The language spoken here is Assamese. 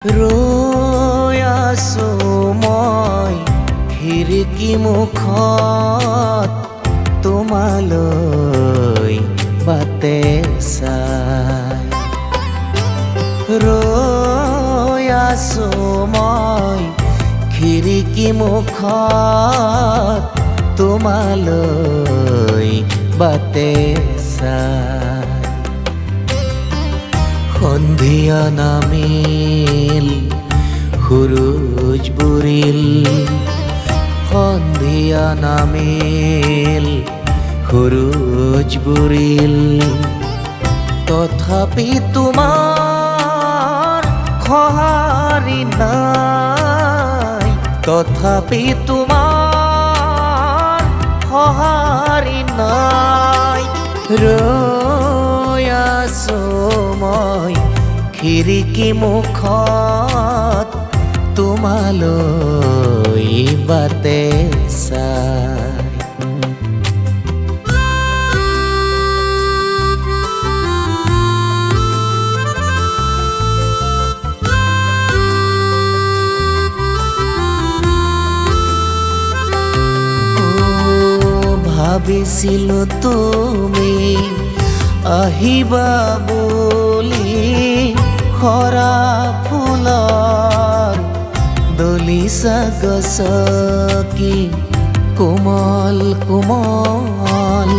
ৰৈ আছো মই খিৰিকী মুখত তোমালৈ বাটে চাই। ৰৈ আছো মই খিৰিকী মুখত তোমালৈ বাটে চাই। সন্ধিয়া নামিল সূৰুজ বুৰিল, সন্ধিয়া নামিল সূৰুজ বুৰিল, তথাপি তোমাৰ সঁহাৰি নাই, তথাপি তোমাৰ সঁহাৰি নাই। ৰৈ আছো মই খিৰিকী মুখত তোমালৈ বাটে চাই। ভাবিছিলো তুমি আহিবা বুলি, সৰা ফুলৰ দলিচা গছকি কোমল কোমল